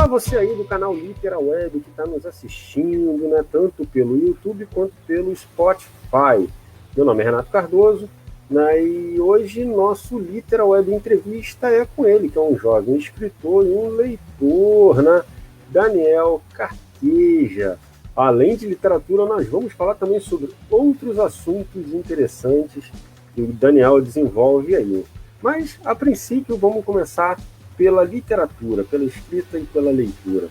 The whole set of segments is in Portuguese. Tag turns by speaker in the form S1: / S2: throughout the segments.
S1: você aí do canal Litera Web que está nos assistindo, né, tanto pelo YouTube quanto pelo Spotify. Meu nome é Renato Cardoso, né, e hoje nosso Litera Web Entrevista é com ele, que é um jovem escritor e um leitor, né, Daniel Carqueja. Além de literatura, nós vamos falar também sobre outros assuntos interessantes que o Daniel desenvolve aí. Mas, a princípio, vamos começar pela literatura, pela escrita e pela leitura.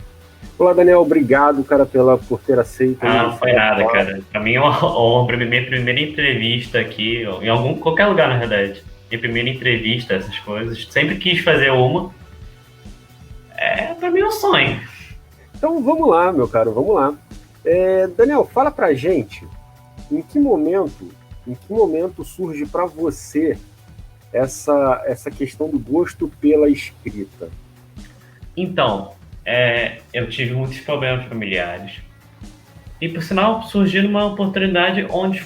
S1: Olá, Daniel, obrigado, cara, por ter aceito.
S2: Não foi nada, cara. Pra mim é uma honra, minha primeira entrevista aqui, qualquer lugar, na verdade. Minha primeira entrevista, essas coisas. Sempre quis fazer uma. Pra mim é um sonho.
S1: Então, vamos lá, meu caro, vamos lá. Daniel, fala pra gente, em que momento surge para você essa questão do gosto pela escrita?
S2: Então, eu tive muitos problemas familiares. E, por sinal, surgiu uma oportunidade onde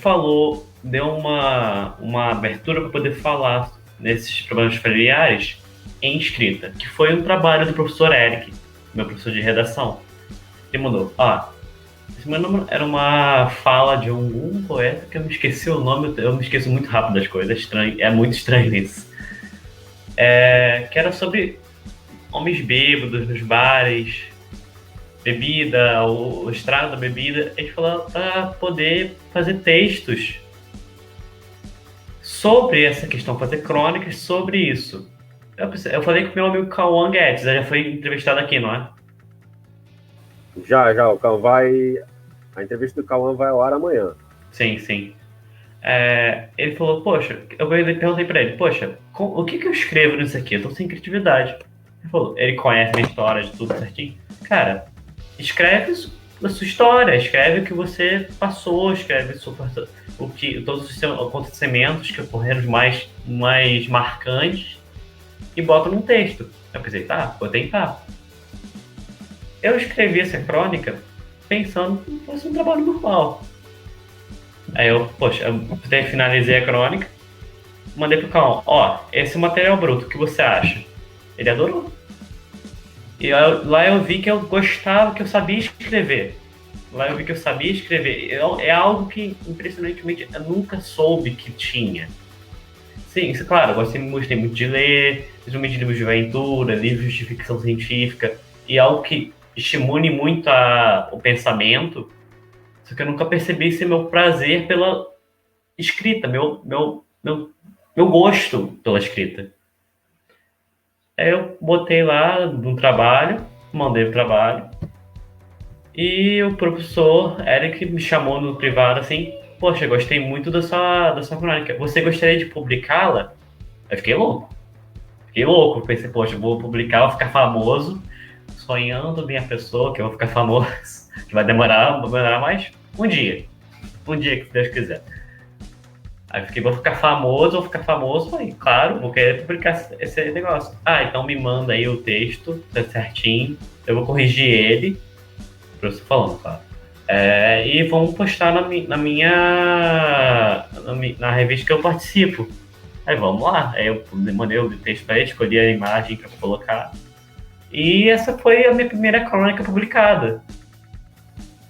S2: deu uma abertura para poder falar nesses problemas familiares em escrita, que foi um trabalho do professor Eric, meu professor de redação. Ele mandou, esse meu nome era uma fala de um poeta que eu me esqueci o nome, eu me esqueço muito rápido das coisas, é muito estranho isso. Que era sobre homens bêbados nos bares, bebida, o estrago da bebida. A gente falou para poder fazer textos sobre essa questão, fazer crônicas sobre isso. Eu falei com meu amigo Cauã Guedes, já foi entrevistado aqui, não é?
S1: Já, o Cauã a entrevista do Cauã vai ao ar amanhã.
S2: Sim, sim. Ele falou, poxa, eu perguntei pra ele, poxa, o que eu escrevo nisso aqui? Eu tô sem criatividade. Ele falou, ele conhece a minha história de tudo certinho. Cara, escreve a sua história, escreve o que você passou, escreve todos os seus acontecimentos que ocorreram mais marcantes e bota num texto. Eu pensei, tá, vou tentar. Eu escrevi essa crônica pensando que fosse um trabalho normal. Aí eu finalizei a crônica, mandei pro Cauã, esse material bruto, o que você acha? Ele adorou. E lá eu vi que eu gostava, que eu sabia escrever. Lá eu vi que eu sabia escrever. É algo que, impressionantemente, eu nunca soube que tinha. Sim, isso, claro, eu gostei muito de ler, principalmente livros de aventura, livros de ficção científica, e algo que estimule muito o pensamento, só que eu nunca percebi esse meu prazer pela escrita, meu gosto pela escrita. Aí eu botei lá no trabalho, mandei o trabalho, e o professor Eric me chamou no privado assim, poxa, gostei muito da sua crônica, você gostaria de publicá-la? Eu fiquei louco, pensei, poxa, eu vou publicar, vou ficar famoso, sonhando minha pessoa, que eu vou ficar famoso, que vai demorar mais um dia que Deus quiser. Aí fiquei, vou ficar famoso, falei, claro, vou querer publicar esse negócio. Então me manda aí o texto, tá certinho, eu vou corrigir ele, professor falando, claro. E vamos postar na revista que eu participo. Aí vamos lá, aí eu mandei o texto pra ele, escolhi a imagem pra colocar. E essa foi a minha primeira crônica publicada.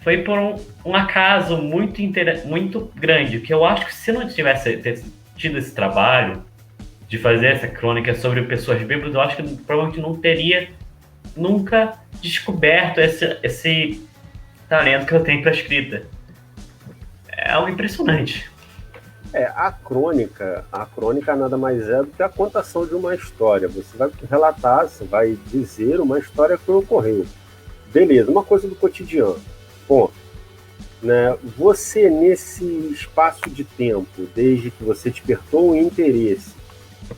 S2: Foi por um acaso muito grande, que eu acho que se não tivesse tido esse trabalho de fazer essa crônica sobre pessoas bêbadas, eu acho que provavelmente não teria nunca descoberto esse talento que eu tenho para escrita. É algo impressionante.
S1: A crônica nada mais é do que a contação de uma história. Você vai relatar, você vai dizer uma história que ocorreu. Beleza, uma coisa do cotidiano. Bom, né, você nesse espaço de tempo, desde que você despertou o interesse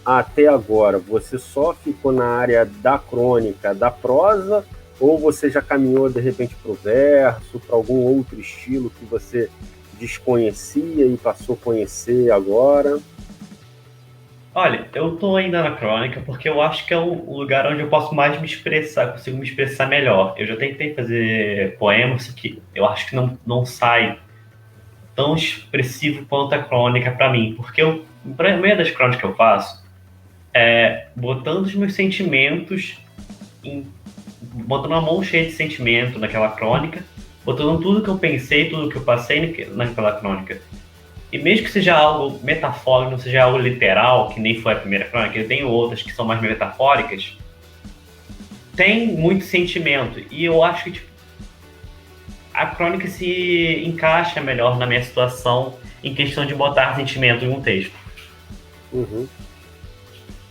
S1: até agora, você só ficou na área da crônica, da prosa, ou você já caminhou de repente para o verso, para algum outro estilo que você desconhecia e passou a conhecer agora?
S2: Olha, eu tô ainda na crônica porque eu acho que é o lugar onde eu posso mais me expressar, consigo me expressar melhor. Eu já tentei fazer poemas que eu acho que não sai tão expressivo quanto a crônica para mim, porque a maioria das crônicas que eu faço é botando os meus sentimentos botando uma mão cheia de sentimento naquela crônica, botando tudo que eu pensei, tudo que eu passei naquela crônica. E mesmo que seja algo metafórico, não seja algo literal, que nem foi a primeira crônica, eu tenho outras que são mais metafóricas, tem muito sentimento. E eu acho que tipo, a crônica se encaixa melhor na minha situação em questão de botar sentimento em um texto.
S1: Uhum.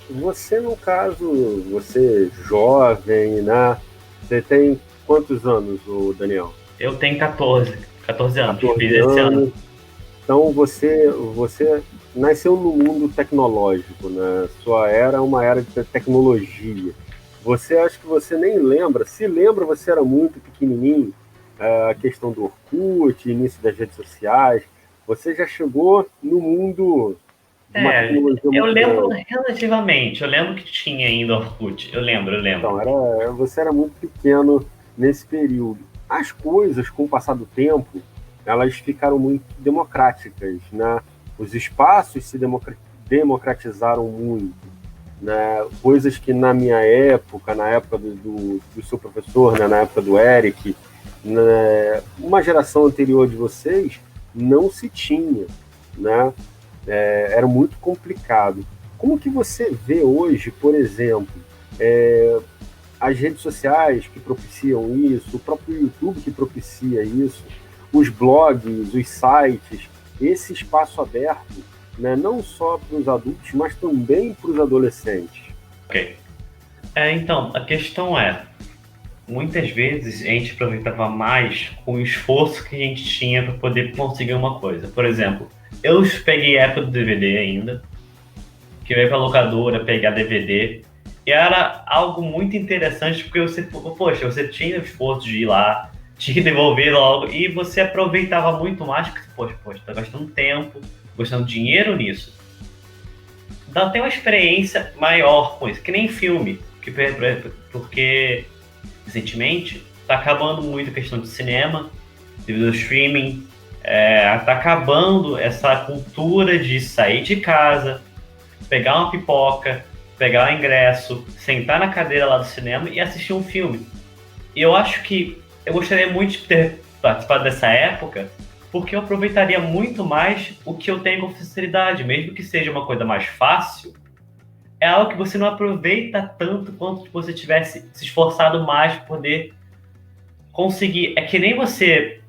S1: Você, no caso, você jovem, né? Você tem quantos anos, o Daniel?
S2: Eu tenho 14 anos,
S1: 14
S2: fiz esse ano.
S1: anos. Então você nasceu no mundo tecnológico, né? Sua era é uma era de tecnologia. Você acha que você nem lembra? Se lembra, você era muito pequenininho. A questão do Orkut, início das redes sociais. Você já chegou no mundo de uma tecnologia
S2: Eu
S1: muito
S2: lembro
S1: grande.
S2: relativamente, eu lembro que tinha ainda Orkut, eu lembro.
S1: Então, você era muito pequeno nesse período. As coisas, com o passar do tempo, elas ficaram muito democráticas, né? Os espaços se democratizaram muito, né? Coisas que na minha época, na época do seu professor, né? Na época do Eric, né? Uma geração anterior de vocês, não se tinha, né? Era muito complicado. Como que você vê hoje, por exemplo, as redes sociais que propiciam isso, o próprio YouTube que propicia isso, os blogs, os sites, esse espaço aberto, né, não só para os adultos, mas também para os adolescentes?
S2: Ok. Então, a questão muitas vezes a gente aproveitava mais com o esforço que a gente tinha para poder conseguir uma coisa. Por exemplo, eu peguei a época do DVD ainda, que eu ia pra locadora pegar DVD, e era algo muito interessante, porque poxa, você tinha o esforço de ir lá, tinha que devolver logo, e você aproveitava muito mais, porque, poxa, tá gastando tempo, gastando dinheiro nisso. Então tem uma experiência maior com isso, que nem filme, porque recentemente tá acabando muito a questão de cinema, devido ao streaming, tá acabando essa cultura de sair de casa, pegar uma pipoca, pegar o ingresso, sentar na cadeira lá do cinema e assistir um filme. E eu acho que eu gostaria muito de ter participado dessa época, porque eu aproveitaria muito mais o que eu tenho com facilidade, mesmo que seja uma coisa mais fácil, é algo que você não aproveita tanto quanto se você tivesse se esforçado mais para poder conseguir. É que nem você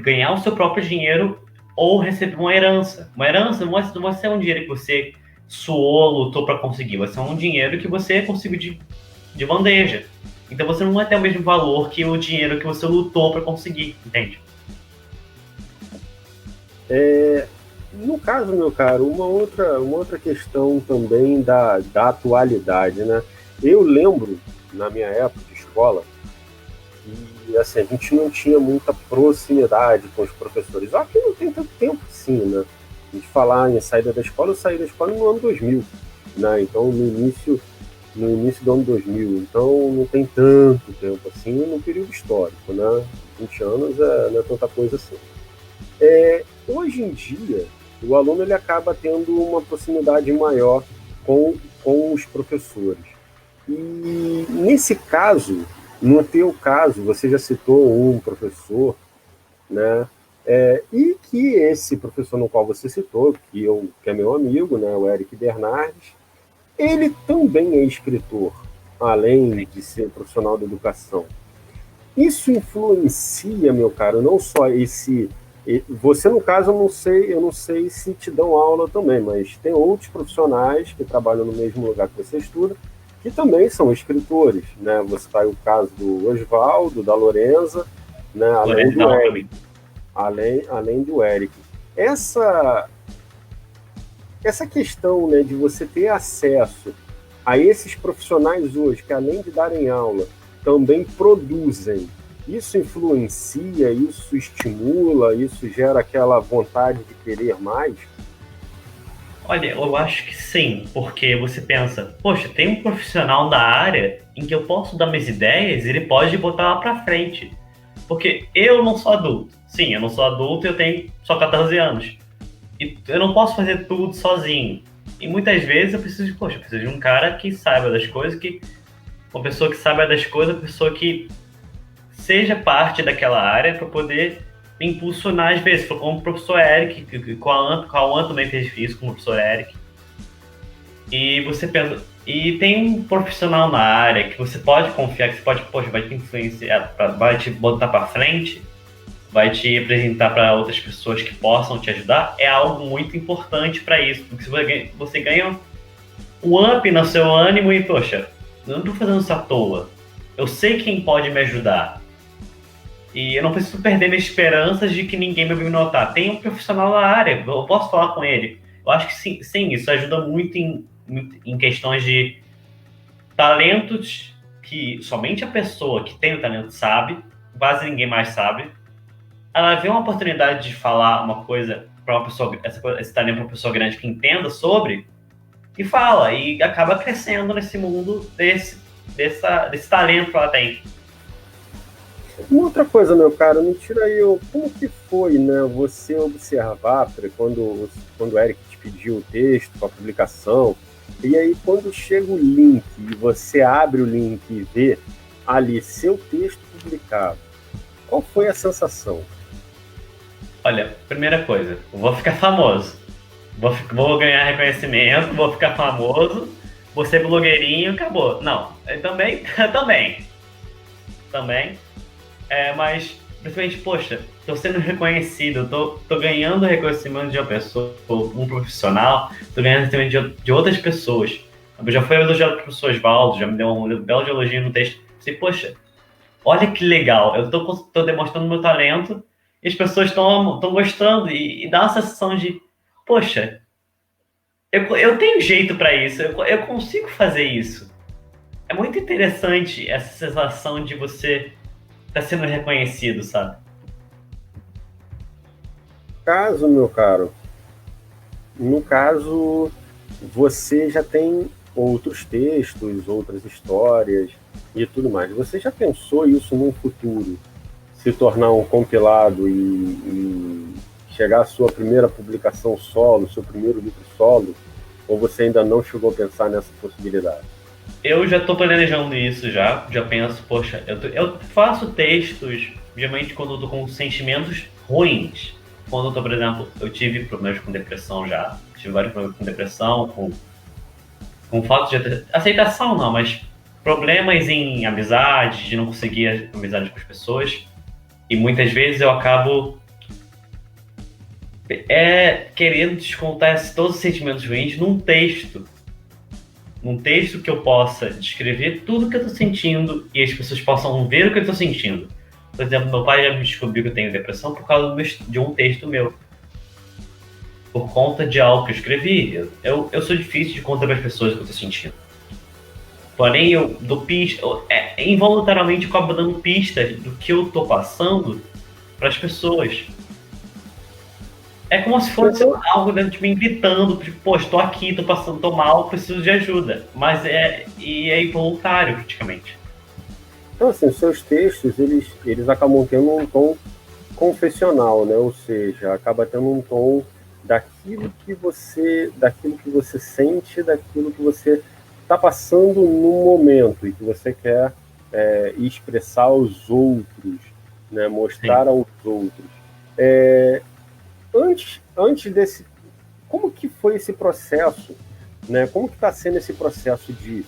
S2: ganhar o seu próprio dinheiro ou receber uma herança. Uma herança não vai ser um dinheiro que você suou, lutou para conseguir. Vai ser um dinheiro que você conseguiu de bandeja. Então você não vai ter o mesmo valor que o dinheiro que você lutou para conseguir, entende?
S1: No caso, meu caro, uma outra questão também da atualidade, né? Eu lembro, na minha época de escola, que assim, a gente não tinha muita proximidade com os professores. Só que não tem tanto tempo assim, né? A gente falar em saída da escola, eu saí da escola no ano 2000, né? Então, no início do ano 2000. Então, não tem tanto tempo assim no período histórico, né? 20 anos não é tanta coisa assim. Hoje em dia, o aluno ele acaba tendo uma proximidade maior com os professores. E nesse caso, no teu caso, você já citou um professor, né? E que esse professor no qual você citou, que é meu amigo, né, o Eric Bernardes, ele também é escritor, além de ser profissional da educação. Isso influencia, meu caro, não só esse. Você, no caso, eu não sei se te dão aula também, mas tem outros profissionais que trabalham no mesmo lugar que você estuda, que também são escritores, né? Você está aí o caso do Oswaldo, da Lorenza, né? Além do Eric. Essa questão, né, de você ter acesso a esses profissionais hoje, que além de darem aula, também produzem, isso influencia, isso estimula, isso gera aquela vontade de querer mais?
S2: Olha, eu acho que sim, porque você pensa, poxa, tem um profissional da área em que eu posso dar minhas ideias e ele pode botar lá pra frente. Porque eu não sou adulto. Sim, eu não sou adulto, eu tenho só 14 anos. E eu não posso fazer tudo sozinho. E muitas vezes eu preciso de um cara que saiba das coisas, que uma pessoa que saiba das coisas, uma pessoa que seja parte daquela área para poder impulsionar às vezes, como o professor Eric, que com a An também fez isso, com o professor Eric. E você pensa, e tem um profissional na área que você pode confiar, que você pode, poxa, vai te influenciar, vai te botar para frente, vai te apresentar para outras pessoas que possam te ajudar, é algo muito importante para isso, porque você ganha um up no seu ânimo e, poxa, eu não estou fazendo isso à toa. Eu sei quem pode me ajudar. E eu não preciso perder minhas esperanças de que ninguém vai me notar. Tem um profissional na área, eu posso falar com ele. Eu acho que sim, isso ajuda muito em questões de talentos que somente a pessoa que tem o talento sabe, quase ninguém mais sabe. Ela vê uma oportunidade de falar uma coisa para uma pessoa, esse talento para uma pessoa grande que entenda sobre, e fala, e acaba crescendo nesse mundo desse talento que ela tem.
S1: Uma outra coisa, meu caro, me tira aí, como que foi, né, você observar quando o Eric te pediu o texto para publicação, e aí quando chega o link e você abre o link e vê ali seu texto publicado, qual foi a sensação?
S2: Olha, primeira coisa, vou ficar famoso. Vou ganhar reconhecimento, vou ficar famoso, vou ser blogueirinho, acabou. Não, eu também, também. Mas, principalmente, poxa, tô sendo reconhecido, tô ganhando reconhecimento de uma pessoa, um profissional, tô ganhando reconhecimento de outras pessoas. Eu já fui elogiado pelo professor Osvaldo, já me deu um belo de elogio no texto. Assim, poxa, olha que legal, eu tô demonstrando meu talento e as pessoas estão gostando e dá uma sensação de, poxa, eu tenho jeito para isso, eu consigo fazer isso. É muito interessante essa sensação de você estar sendo reconhecido, sabe?
S1: Caso, meu caro, no caso, você já tem outros textos, outras histórias e tudo mais. Você já pensou isso no futuro? Se tornar um compilado e chegar à sua primeira publicação solo, seu primeiro livro solo? Ou você ainda não chegou a pensar nessa possibilidade?
S2: Eu já estou planejando isso já penso, poxa, eu faço textos, geralmente quando eu tô com sentimentos ruins. Quando eu tô, por exemplo, eu tive problemas com depressão já, tive vários problemas com depressão, com falta de aceitação não, mas problemas em amizade, de não conseguir amizade com as pessoas. E muitas vezes eu acabo querendo descontar todos os sentimentos ruins num texto que eu possa descrever tudo que eu estou sentindo e as pessoas possam ver o que eu estou sentindo. Por exemplo, meu pai já me descobriu que eu tenho depressão por causa de um texto meu. Por conta de algo que eu escrevi. Eu sou difícil de contar para as pessoas o que eu estou sentindo. Porém, eu dou pista. Involuntariamente eu acabo dando pistas do que eu estou passando para as pessoas. É como se fosse algo dentro de mim gritando, tipo, pô, estou aqui, estou passando, estou mal, preciso de ajuda. Mas é involuntário, praticamente.
S1: Então, assim, seus textos, eles acabam tendo um tom confessional, né? Ou seja, acaba tendo um tom daquilo que você sente, daquilo que você está passando no momento e que você quer expressar aos outros, né? Mostrar Sim. aos outros. Antes desse, como que foi esse processo, né? Como que está sendo esse processo de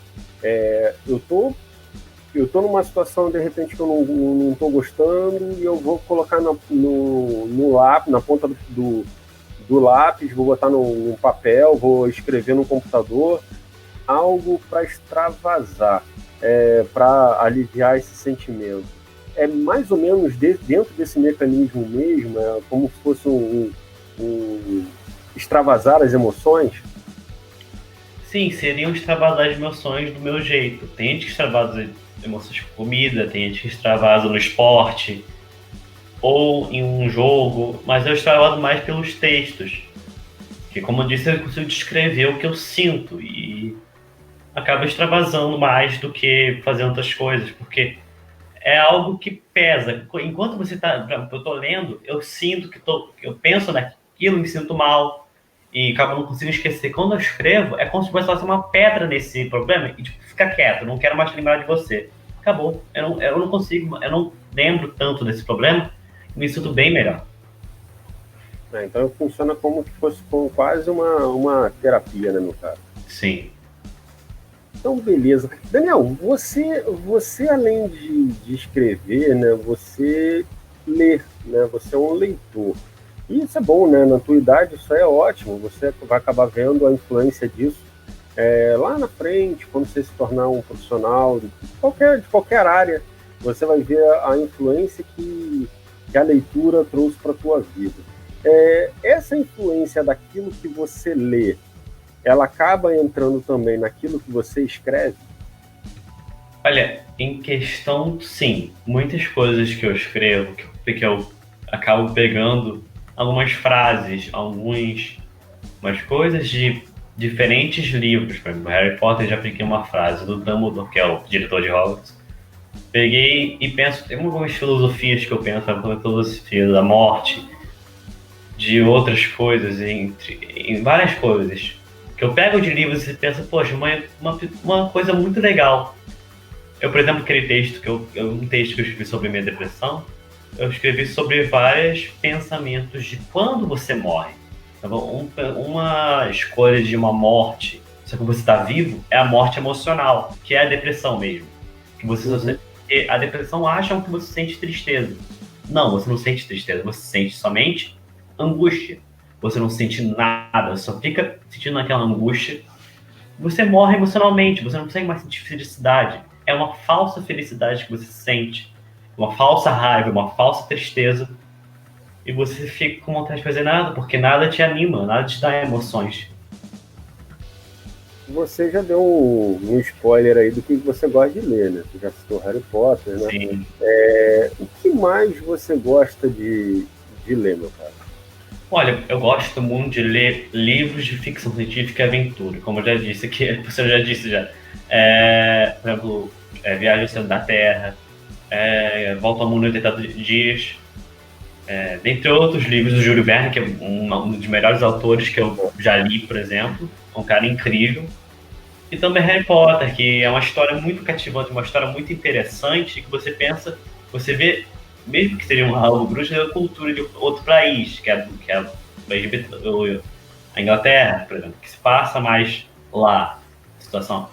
S1: eu tô numa situação de repente que eu não tô gostando e eu vou colocar no lápis, na ponta do lápis, vou botar no papel, vou escrever no computador algo para extravasar, para aliviar esse sentimento. É mais ou menos dentro desse mecanismo mesmo, como se fosse um extravasar as emoções?
S2: Sim, seria um extravasar as emoções do meu jeito. Tem gente que extravasa emoções com comida, tem gente que extravasa no esporte ou em um jogo, mas eu extravaso mais pelos textos. Que, como eu disse, eu consigo descrever o que eu sinto e acabo extravasando mais do que fazendo outras coisas, porque é algo que pesa. Enquanto eu tô lendo, eu sinto eu penso naquilo, me sinto mal. e acabo não conseguindo esquecer. Quando eu escrevo, é como se fosse uma pedra nesse problema e, tipo, fica quieto, não quero mais lembrar de você. Acabou. Eu não consigo, eu não lembro tanto desse problema, me sinto bem melhor.
S1: Então funciona como se fosse quase uma terapia, né, meu cara?
S2: Sim.
S1: Então, beleza. Daniel, você além de escrever, né, você lê, né, você é um leitor. E isso é bom, né? Na tua idade isso é ótimo. Você vai acabar vendo a influência disso lá na frente, quando você se tornar um profissional de qualquer área, você vai ver a influência que a leitura trouxe para a tua vida. Essa influência daquilo que você lê, ela acaba entrando também naquilo que você escreve?
S2: Olha, em questão, sim. Muitas coisas que eu escrevo, que eu acabo pegando algumas frases, umas coisas de diferentes livros. Por exemplo, Harry Potter, já apliquei uma frase do Dumbledore, que é o diretor de Hogwarts. Peguei e penso, tem algumas filosofias que eu penso, algumas filosofias da morte, de outras coisas, em várias coisas. Que eu pego de livros e penso, poxa, uma coisa muito legal. Eu, por exemplo, aquele texto um texto que eu escrevi sobre minha depressão, eu escrevi sobre vários pensamentos de quando você morre. Tá bom? Uma escolha de uma morte, só que você está vivo, é a morte emocional, que é a depressão mesmo. Que a depressão acha que você sente tristeza. Não, você não sente tristeza, você sente somente angústia. Você não sente nada, você só fica sentindo aquela angústia. Você morre emocionalmente, você não consegue mais sentir felicidade. É uma falsa felicidade que você sente, uma falsa raiva, uma falsa tristeza, e você fica com vontade de fazer nada, porque nada te anima, nada te dá emoções.
S1: Você já deu um spoiler aí do que você gosta de ler, né? Você já citou Harry Potter, né?
S2: Sim.
S1: O que mais você gosta de ler, meu cara?
S2: Olha, eu gosto muito de ler livros de ficção científica e aventura, como eu já disse aqui, você já disse já. Por exemplo, Viagem ao Centro da Terra, Volta ao Mundo em 80 Dias, dentre outros livros do Júlio Verne, que é um dos melhores autores que eu já li, por exemplo, um cara incrível. E também Harry Potter, que é uma história muito cativante, uma história muito interessante, que você pensa, você vê, mesmo que seja algo bruxo, é a cultura de outro país, que é a Inglaterra, por exemplo, que se passa mais lá, a situação.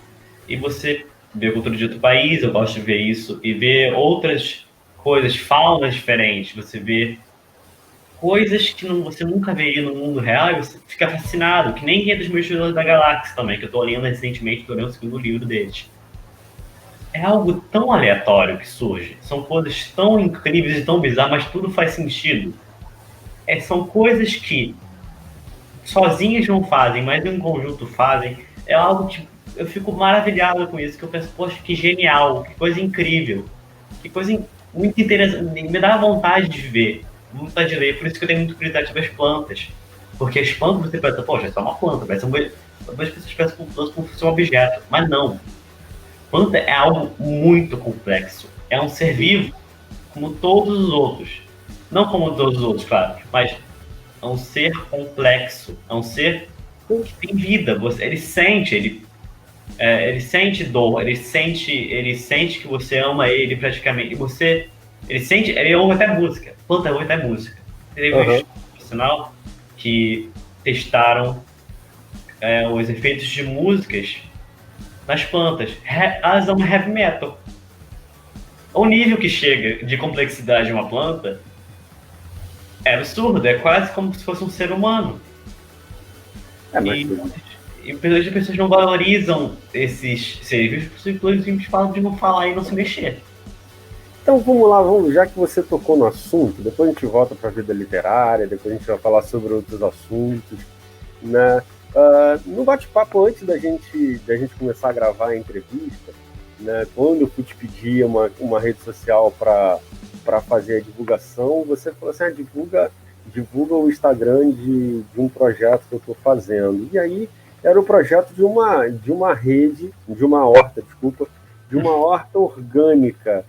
S2: E você vê a cultura de outro país, eu gosto de ver isso, e ver outras coisas, faunas diferentes, você vê coisas que você nunca veria no mundo real e você fica fascinado, que nem Guia dos Mochileiros da Galáxia também, que eu tô lendo recentemente, tô lendo o segundo livro deles. É algo tão aleatório que surge, são coisas tão incríveis e tão bizarras, mas tudo faz sentido. São coisas que sozinhas não fazem, mas em conjunto fazem. É algo que eu fico maravilhado com isso, que eu penso, poxa, que genial, que coisa incrível, que coisa muito interessante, me dá vontade de ver, vontade de ler, por isso que eu tenho muito curiosidade sobre as plantas. Porque as plantas você pensa, poxa, é só uma planta, algumas pessoas pensam que planta como se fosse um objeto, mas não. Planta é algo muito complexo, é um ser vivo como todos os outros. Não como todos os outros, claro, mas é um ser complexo, é um ser que tem vida, ele sente dor, ele sente que você ama ele praticamente. Ele ouve até música. Planta ouve até música. Teve um estudo profissional que testaram os efeitos de músicas nas plantas. Elas amam heavy metal. O nível que chega de complexidade de uma planta é absurdo, é quase como se fosse um ser humano. E as pessoas não valorizam esses serviços, simplesmente falam de não falar e não se mexer.
S1: Então vamos lá, já que você tocou no assunto, depois a gente volta para a vida literária, depois a gente vai falar sobre outros assuntos, né? No bate-papo antes da gente começar a gravar a entrevista, né? Quando eu fui te pedir uma rede social para fazer a divulgação, você falou assim, divulga o Instagram de um projeto que eu estou fazendo. E aí era o projeto de uma rede, de uma horta orgânica.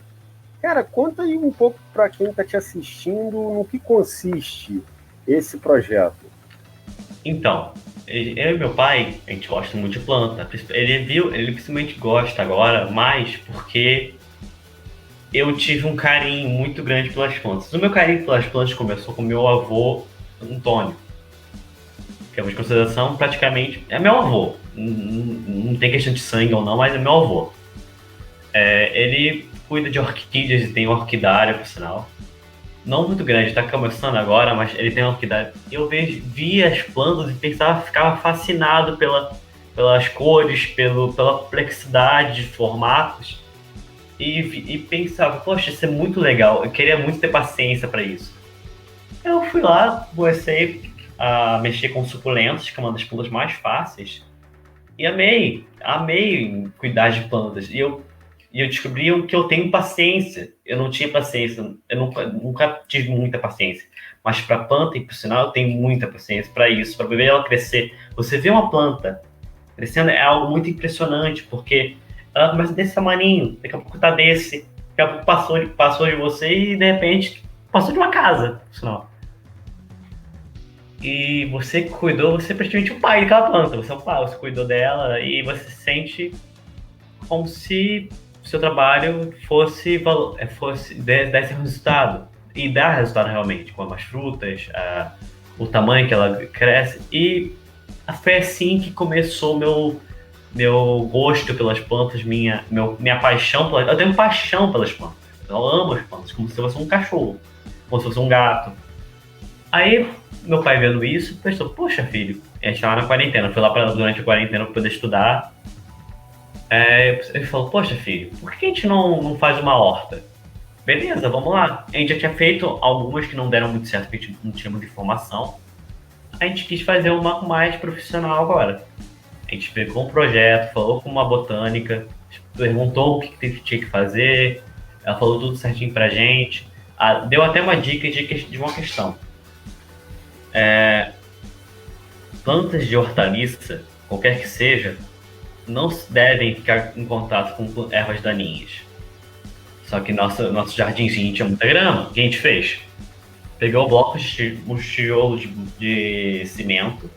S1: Cara, conta aí um pouco para quem está te assistindo no que consiste esse projeto.
S2: Então, eu e meu pai, a gente gosta muito de planta. Ele principalmente gosta agora mais porque eu tive um carinho muito grande pelas plantas. O meu carinho pelas plantas começou com meu avô, Antônio, que é uma de consideração praticamente. É meu avô. Não tem questão de sangue ou não, mas é meu avô. Ele cuida de orquídeas e tem uma orquidária, por sinal. Não muito grande, tá começando agora, mas ele tem uma orquidária. Vi as plantas e ficava fascinado pelas cores, pela complexidade de formatos. E pensava, poxa, isso é muito legal, eu queria muito ter paciência para isso. Eu fui lá, comecei a mexer com suculentas, que é uma das plantas mais fáceis, e amei cuidar de plantas. E eu descobri que eu tenho paciência. Eu não tinha paciência, eu nunca tive muita paciência. Mas para planta, e por sinal, eu tenho muita paciência para isso, para ver ela crescer. Você vê uma planta crescendo é algo muito impressionante, porque ela começa desse tamanho, daqui a pouco tá desse, daqui a pouco passou de você e de repente passou de uma casa, por sinal. E você cuidou, você é praticamente o pai daquela planta, você é o pai, você cuidou dela e você se sente como se o seu trabalho desse resultado. E dá resultado realmente, com as frutas, o tamanho que ela cresce. E foi assim que começou meu gosto pelas plantas, minha paixão pelas. Eu tenho paixão pelas plantas. Eu amo as plantas, como se fosse um cachorro, como se fosse um gato. Aí, meu pai vendo isso, pensou, poxa, filho, a gente tava na quarentena, eu fui lá durante a quarentena para poder estudar. Ele falou, poxa, filho, por que a gente não faz uma horta? Beleza, vamos lá. A gente já tinha feito algumas que não deram muito certo, porque a gente não tinha muita informação. A gente quis fazer uma mais profissional agora. A gente pegou um projeto, falou com uma botânica, perguntou o que tinha que fazer, ela falou tudo certinho pra gente, deu até uma dica de uma questão. Plantas de hortaliça, qualquer que seja, não devem ficar em contato com ervas daninhas. Só que nosso jardinzinho tinha muita grama. O que a gente fez? Pegou blocos de tijolo de cimento,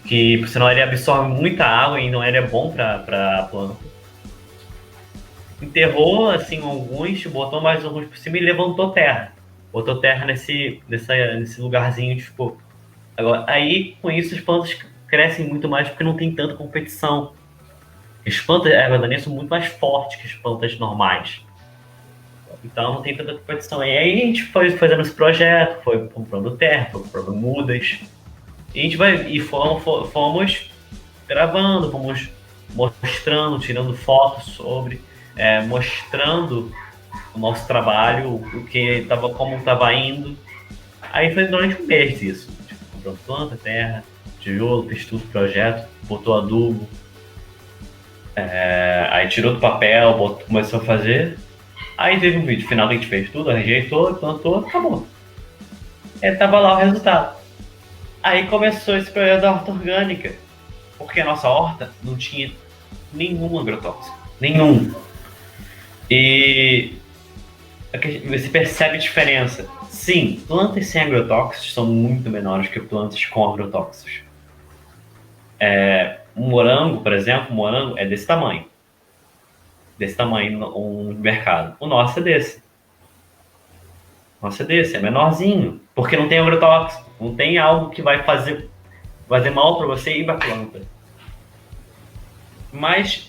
S2: que por sinal ele absorve muita água e não era bom para a planta. Enterrou assim alguns, botou mais alguns por cima e levantou terra. Botou terra nesse lugarzinho, tipo. Agora, aí com isso as plantas crescem muito mais porque não tem tanta competição. As plantas erva daninha são muito mais fortes que as plantas normais. Então não tem tanta competição. E aí a gente foi fazendo esse projeto, foi comprando terra, foi comprando mudas. E a gente fomos gravando, fomos mostrando, tirando fotos sobre, mostrando o nosso trabalho, como estava indo. Aí foi durante um mês isso. Tipo, comprando planta, terra, tijolo, fez tudo o projeto, botou adubo. Aí tirou do papel, começou a fazer. Aí teve um vídeo final que a gente fez tudo, ajeitou, plantou, acabou. Tava lá o resultado. Aí começou esse projeto da horta orgânica, porque a nossa horta não tinha nenhum agrotóxico. Nenhum. E você percebe a diferença. Sim, plantas sem agrotóxicos são muito menores que plantas com agrotóxicos. Um morango, por exemplo, é desse tamanho. Desse tamanho no mercado. O nosso é desse. É menorzinho. Porque não tem agrotóxico. Não tem algo que vai fazer mal para você e para a planta. Mas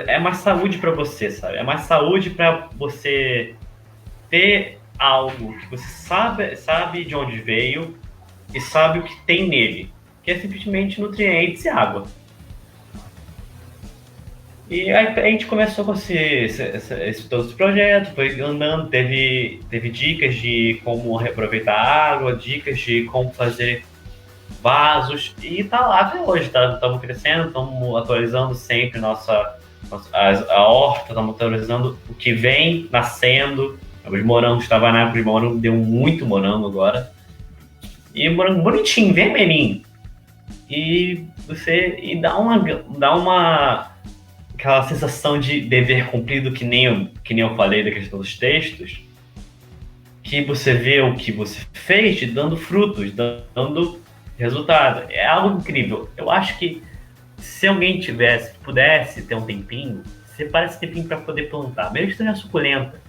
S2: é mais saúde para você, sabe? É mais saúde para você ter algo que você sabe de onde veio e sabe o que tem nele. Que é simplesmente nutrientes e água. E aí a gente começou com todo esse projeto, foi andando, teve dicas de como reaproveitar a água, dicas de como fazer vasos, e tá lá até hoje, estamos crescendo, estamos atualizando sempre a horta, estamos atualizando o que vem nascendo, os morangos, estava na época de morango, deu muito morango agora, e morango bonitinho, vermelhinho, e dá uma aquela sensação de dever cumprido que nem eu falei da questão dos textos, que você vê o que você fez te dando frutos, dando resultado. É algo incrível. Eu acho que se alguém pudesse ter um tempinho, separe esse tempinho para poder plantar, mesmo que seja suculenta.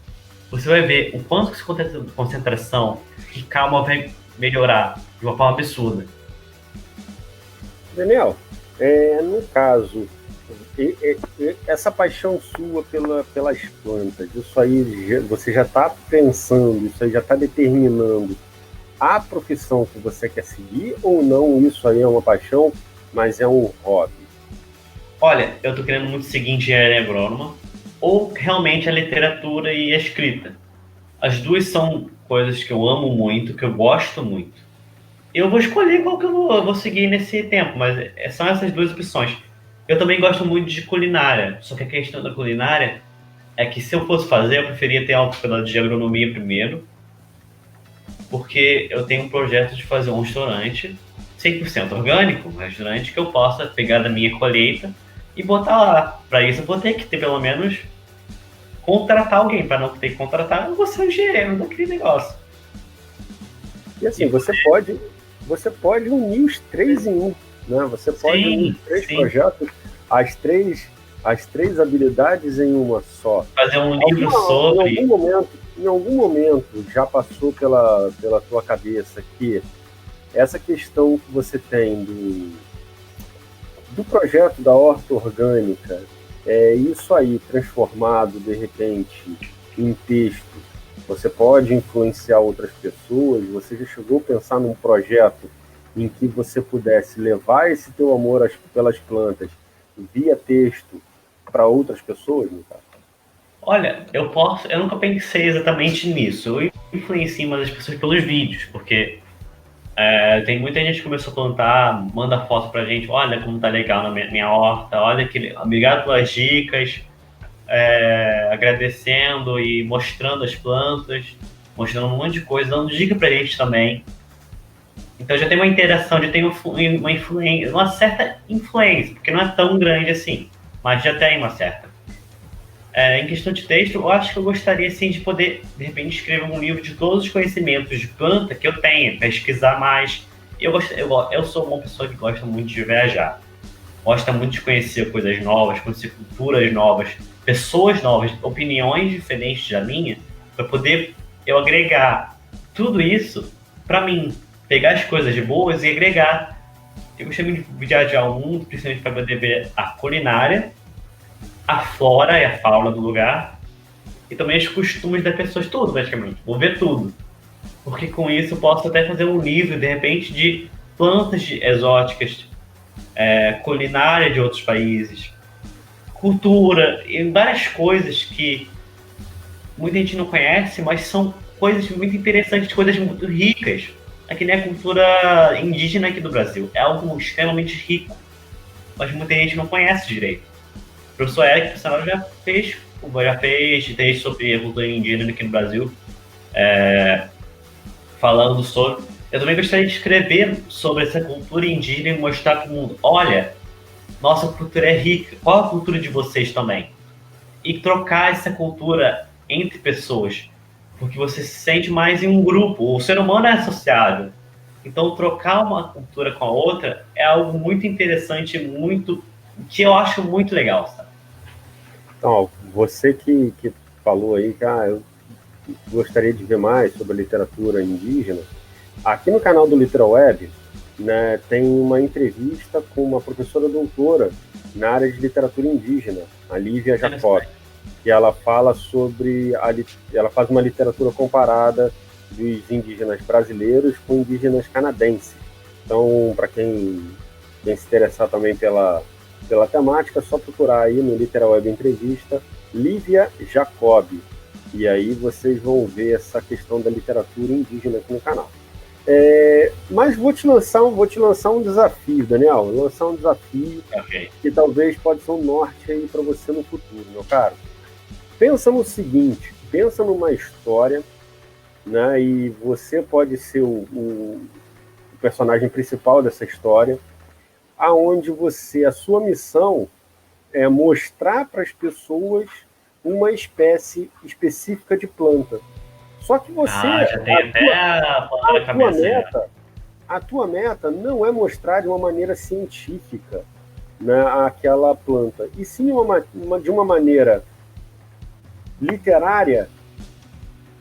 S2: Você vai ver o quanto que essa concentração e calma vai melhorar de uma forma absurda.
S1: Daniel, no caso, essa paixão sua pelas plantas, isso aí você já está pensando, isso aí já está determinando a profissão que você quer seguir ou não? Isso aí é uma paixão, mas é um hobby?
S2: Olha, eu tô querendo muito seguir engenharia agrônoma ou realmente a literatura e a escrita. As duas são coisas que eu amo muito, que eu gosto muito. Eu vou escolher qual que eu vou seguir nesse tempo, mas são essas duas opções. Eu também gosto muito de culinária, só que a questão da culinária é que se eu fosse fazer, eu preferia ter algo pela de agronomia primeiro, porque eu tenho um projeto de fazer um restaurante 100% orgânico, um restaurante que eu possa pegar da minha colheita e botar lá. Para isso eu vou ter que ter pelo menos contratar alguém, para não ter que contratar, eu vou ser o engenheiro daquele negócio.
S1: E assim, você pode unir os três em um, né? Você pode unir
S2: Sim,
S1: os três
S2: sim.
S1: projetos, as três habilidades em uma só.
S2: Fazer um livro sobre.
S1: Em algum momento já passou pela tua cabeça que essa questão que você tem do projeto da horta orgânica, isso aí transformado de repente em texto, você pode influenciar outras pessoas? Você já chegou a pensar num projeto em que você pudesse levar esse teu amor pelas plantas via texto para outras pessoas, no caso?
S2: Olha, eu nunca pensei exatamente nisso. Eu influencio mais as pessoas pelos vídeos, porque tem muita gente que começou a plantar, manda foto pra gente, olha como tá legal na minha horta, olha que obrigado pelas dicas, agradecendo e mostrando as plantas, mostrando um monte de coisa, dando dica pra gente também. Então já tem uma interação, já tem uma influência, uma certa influência, porque não é tão grande assim, mas já tem uma certa. Em questão de texto, eu acho que eu gostaria sim de poder, de repente, escrever um livro de todos os conhecimentos de planta que eu tenho, pesquisar mais. Eu sou uma pessoa que gosta muito de viajar, gosta muito de conhecer coisas novas, conhecer culturas novas, pessoas novas, opiniões diferentes da minha, para poder eu agregar tudo isso para mim, pegar as coisas boas e agregar. Eu gostaria de viajar ao mundo, principalmente para poder ver a culinária, a flora e a fauna do lugar e também os costumes das pessoas, tudo praticamente. Vou ver tudo. Porque com isso eu posso até fazer um livro, de repente, de plantas exóticas, culinária de outros países, cultura e várias coisas que muita gente não conhece, mas são coisas muito interessantes, coisas muito ricas. Aqui nem a cultura indígena aqui do Brasil. É algo extremamente rico, mas muita gente não conhece direito. O professor Eric, por sinal, já fez texto sobre a cultura indígena aqui no Brasil, falando sobre. Eu também gostaria de escrever sobre essa cultura indígena e mostrar para o mundo: olha, nossa cultura é rica, qual a cultura de vocês também? E trocar essa cultura entre pessoas, porque você se sente mais em um grupo, o ser humano é associado. Então, trocar uma cultura com a outra é algo muito interessante, muito que eu acho muito legal, sabe?
S1: Então, você que falou aí que eu gostaria de ver mais sobre a literatura indígena, aqui no canal do Literal Web, né, tem uma entrevista com uma professora doutora na área de literatura indígena, a Lívia Jacob, que ela fala ela faz uma literatura comparada dos indígenas brasileiros com indígenas canadenses. Então, para quem se interessar também pela temática, é só procurar aí no Literal Web Entrevista Lívia Jacob, e aí vocês vão ver essa questão da literatura indígena aqui no canal. Mas vou te lançar um desafio, Daniel. Vou lançar um desafio que talvez pode ser um norte aí para você no futuro, meu caro. Pensa no seguinte, pensa numa história, né? E você pode ser o personagem principal dessa história, aonde a sua missão é mostrar para as pessoas uma espécie específica de planta. Só que você,
S2: já tem até a palavra na cabeça.
S1: a tua meta não é mostrar de uma maneira científica, né, aquela planta, e sim de uma maneira literária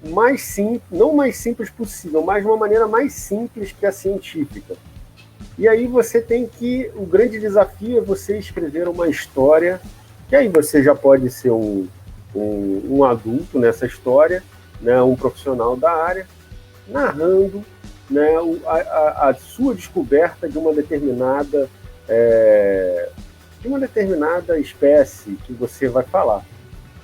S1: mais simples, não mais simples possível, mas de uma maneira mais simples que a científica. E aí você tem que, o grande desafio é você escrever uma história, que aí você já pode ser um adulto nessa história, né, um profissional da área, narrando, né, a sua descoberta de uma determinada espécie que você vai falar.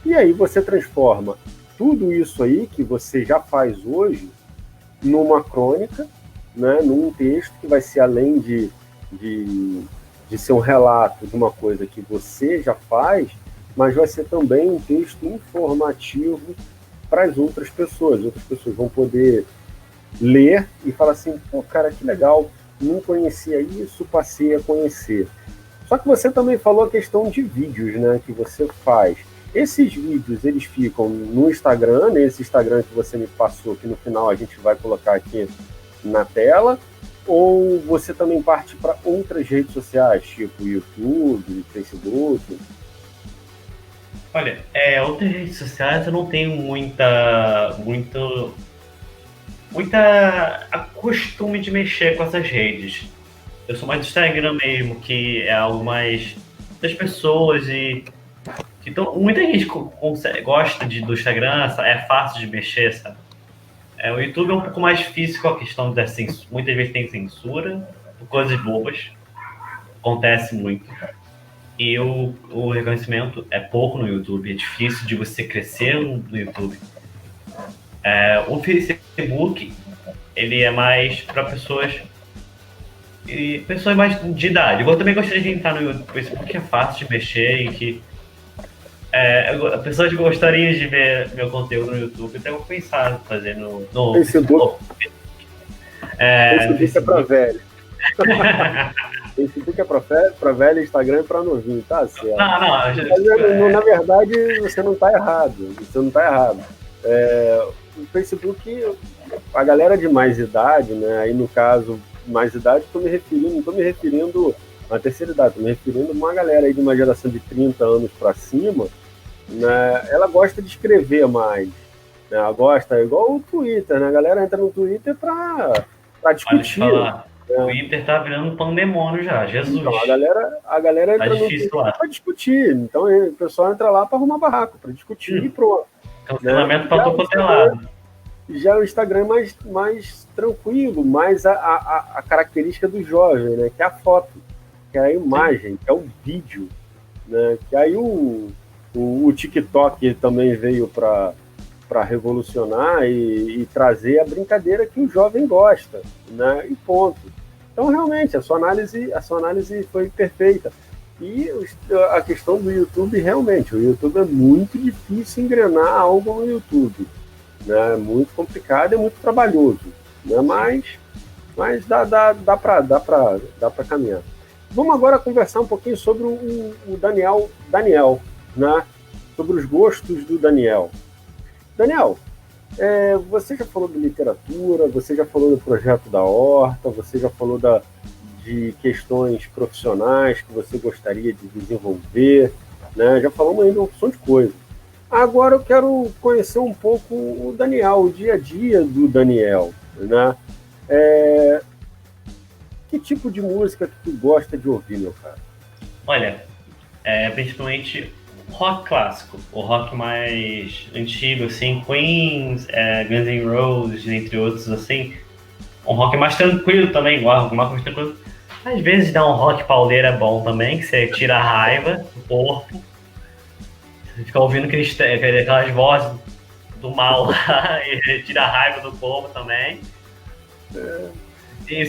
S1: E aí você transforma tudo isso aí que você já faz hoje numa crônica, né, num texto que vai ser além de ser um relato de uma coisa que você já faz, mas vai ser também um texto informativo para as outras pessoas. As outras pessoas vão poder ler e falar assim, pô, cara, que legal, não conhecia isso, passei a conhecer. Só que você também falou a questão de vídeos, né, que você faz. Esses vídeos, eles ficam no Instagram, nesse Instagram que você me passou, que no final a gente vai colocar aqui na tela, ou você também parte para outras redes sociais, tipo YouTube, Facebook?
S2: Olha, outras redes sociais eu não tenho muita costume de mexer com essas redes. Eu sou mais do Instagram mesmo, que é algo mais das pessoas e então, muita gente gosta do Instagram, é fácil de mexer, sabe? O YouTube é um pouco mais difícil com a questão da censura. Muitas vezes tem censura, por coisas bobas, acontece muito. E o reconhecimento é pouco no YouTube, é difícil de você crescer no YouTube. O Facebook, ele é mais para pessoas mais de idade. Eu também gostaria de entrar no YouTube, Facebook é fácil de mexer e que pessoas gostariam de ver meu conteúdo no YouTube, então eu vou pensar em fazer no
S1: Facebook. Facebook é para velho. Facebook é para velho, Instagram é para novinho, tá certo. Na verdade, você não está errado. O Facebook, a galera de mais idade, né? Aí no caso, mais idade, não estou me referindo à terceira idade, estou me referindo a uma galera aí de uma geração de 30 anos para cima, né? Ela gosta de escrever mais. Né? Ela gosta, igual o Twitter, né? A galera entra no Twitter para discutir.
S2: O Twitter tá virando um pandemônio já, Jesus.
S1: Então, a galera entra no Twitter para discutir. Então, o pessoal entra lá para arrumar barraco, para discutir e pronto.
S2: Cancelamento para todo quanto é lado.
S1: Já o Instagram é mais tranquilo, mais a característica do jovem, né? Que é a foto, que é a imagem, que é o vídeo. Né? Que aí o TikTok também veio para revolucionar e trazer a brincadeira que o jovem gosta, né? E ponto. Então, realmente, a sua análise foi perfeita. E a questão do YouTube, realmente, o YouTube é muito difícil engrenar algo no YouTube. Né? É muito complicado, é muito trabalhoso. Né? Mas dá para caminhar. Vamos agora conversar um pouquinho sobre o Daniel, né? Sobre os gostos do Daniel. Daniel, você já falou de literatura, você já falou do projeto da Horta, você já falou de questões profissionais que você gostaria de desenvolver, né? Já falamos ainda uma opção de coisa. Agora eu quero conhecer um pouco o Daniel, o dia a dia do Daniel, né? Que tipo de música que tu gosta de ouvir, meu cara?
S2: Olha, principalmente rock clássico, o rock mais antigo, assim, Queens, Guns N' Roses, entre outros, assim. Um rock mais tranquilo também, rock mais tranquilo. Às vezes dá um rock pauleira bom também, que você tira a raiva do corpo. Você fica ouvindo aquelas vozes do mal lá e tira a raiva do corpo também. E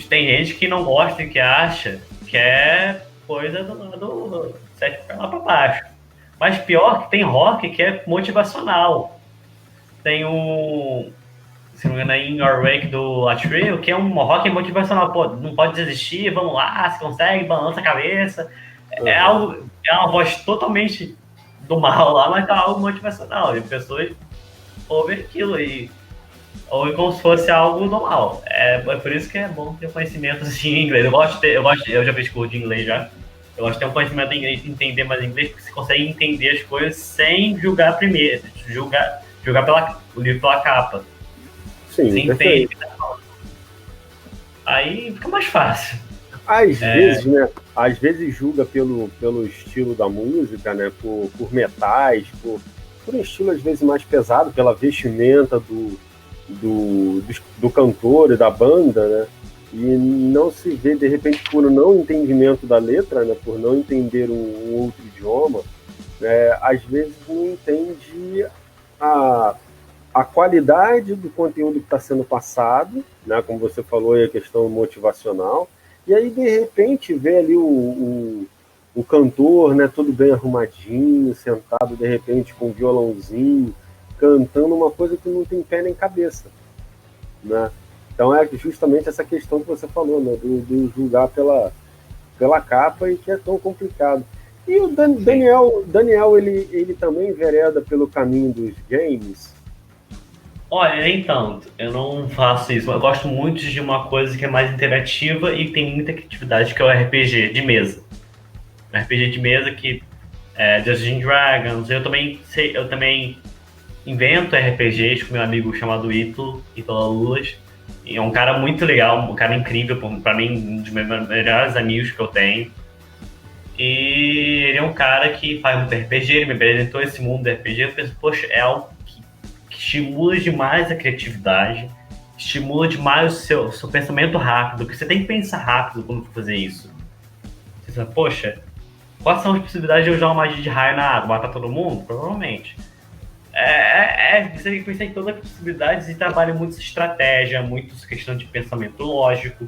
S2: tem gente que não gosta e que acha que é coisa do sete pra lá pra baixo. Mas pior que tem rock que é motivacional. Tem se não me engano, In Your Wake do Atril, que é um rock motivacional. Pô, não pode desistir, vamos lá, se consegue, balança a cabeça. É uma voz totalmente do mal lá, mas é algo motivacional. E pessoas ouvem aquilo aí. ou como se fosse algo normal. É por isso que é bom ter conhecimento assim, em inglês. Eu já fiz curso de inglês já. Eu gosto de ter um conhecimento em inglês, entender mais inglês, porque você consegue entender as coisas sem julgar primeiro, julgar o livro pela capa. Você
S1: Sim,
S2: entende.
S1: perfeito.
S2: Aí fica mais fácil.
S1: Às vezes, né? Às vezes julga pelo estilo da música, né? Por metais, por um estilo às vezes mais pesado, pela vestimenta do cantor e da banda, né? E não se vê, de repente, por não entendimento da letra, né? Por não entender um outro idioma, às vezes não entende a, a qualidade do conteúdo que está sendo passado, né? Como você falou, é a questão motivacional, e aí, de repente, vê ali o cantor, né, todo bem arrumadinho, sentado, de repente, com um violãozinho, cantando uma coisa que não tem pé nem cabeça, né? Então é justamente essa questão que você falou, né, do julgar pela capa, e que é tão complicado. E o Daniel ele também vereda pelo caminho dos games.
S2: Olha, nem tanto. Eu não faço isso. Eu gosto muito de uma coisa que é mais interativa e tem muita criatividade, que é o RPG de mesa. O RPG de mesa que é Dungeons and Dragons. Eu também invento RPGs com meu amigo chamado Ítalo Lulas. E é um cara muito legal, um cara incrível, pra mim, um dos meus melhores amigos que eu tenho. E ele é um cara que faz muito RPG, ele me apresentou esse mundo do RPG. Eu penso, poxa, é algo que estimula demais a criatividade, estimula demais o seu pensamento rápido, porque você tem que pensar rápido quando for fazer isso. Você fala, poxa, quais são as possibilidades de eu usar uma magia de raio na água? Matar todo mundo? Provavelmente. Você tem que pensar em todas as possibilidades e trabalha muito estratégia, muito questão de pensamento lógico.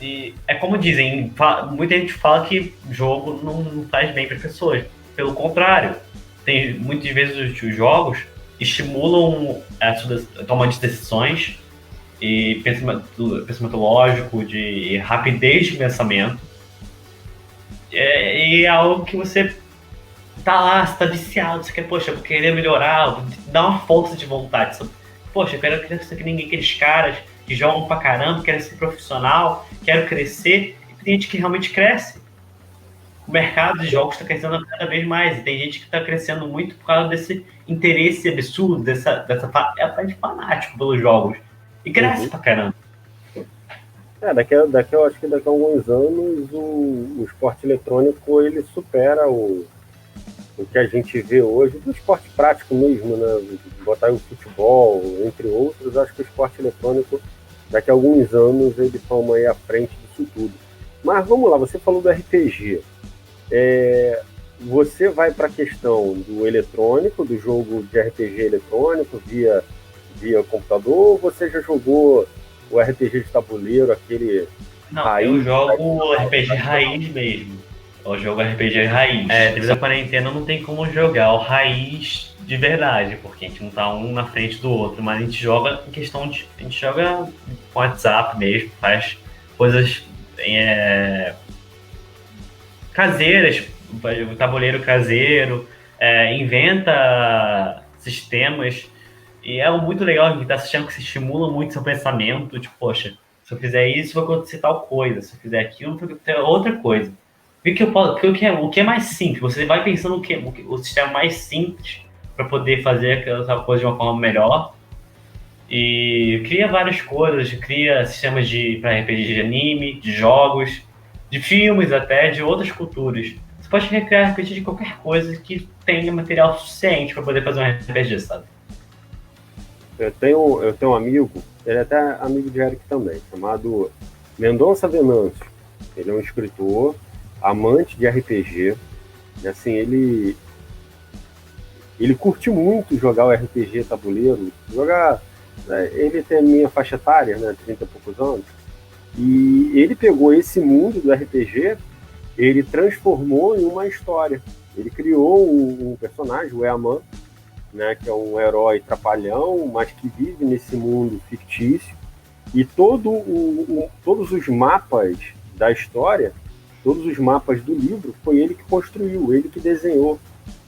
S2: E é como dizem, muita gente fala que jogo não faz bem para as pessoas. Pelo contrário, muitas vezes os jogos estimulam a toma de decisões e pensamento lógico, de rapidez de pensamento. E é algo que você tá lá, você tá viciado, você quer, poxa, eu queria melhorar, dá uma força de vontade. Poxa, eu quero ser que ninguém, aqueles caras que jogam pra caramba, quero ser profissional, quero crescer. E tem gente que realmente cresce. O mercado de jogos está crescendo cada vez mais, e tem gente que está crescendo muito por causa desse interesse absurdo, dessa de fanático pelos jogos. E cresce pra caramba.
S1: Eu acho que daqui a alguns anos o esporte eletrônico ele supera o que a gente vê hoje, do esporte prático mesmo, né? Botar o futebol, entre outros. Acho que o esporte eletrônico, daqui a alguns anos, ele toma aí à frente disso tudo. Mas vamos lá, você falou do RPG. Você vai para a questão do eletrônico, do jogo de RPG eletrônico, via computador, ou você já jogou o RPG de tabuleiro, aquele
S2: Não,
S1: raiz?
S2: eu jogo RPG raiz mesmo. Eu jogo RPG raiz. Devido à quarentena não tem como jogar o raiz de verdade, porque a gente não tá um na frente do outro, mas a gente joga em questão de. A gente joga com WhatsApp mesmo, faz coisas caseiras, o tabuleiro caseiro, inventa sistemas. E é muito legal que tá assistindo, que se estimula muito seu pensamento. Tipo, poxa, se eu fizer isso, vai acontecer tal coisa. Se eu fizer aquilo, vai acontecer outra coisa. O que é mais simples? Você vai pensando o sistema mais simples para poder fazer aquela coisa de uma forma melhor. E cria várias coisas, cria sistemas para RPG de anime, de jogos, de filmes até, de outras culturas. Você pode criar RPG de qualquer coisa que tenha material suficiente para poder fazer um RPG, sabe?
S1: Eu tenho um amigo, ele é até amigo de Eric também, chamado Mendonça Venâncio. Ele é um escritor, amante de RPG, e assim, ele curte muito jogar o RPG tabuleiro, ele tem a minha faixa etária, né, 30 e poucos anos, e ele pegou esse mundo do RPG, ele transformou em uma história. Ele criou um personagem, o Eaman, né, que é um herói trapalhão, mas que vive nesse mundo fictício, e todos os mapas da história, todos os mapas do livro, foi ele que construiu, ele que desenhou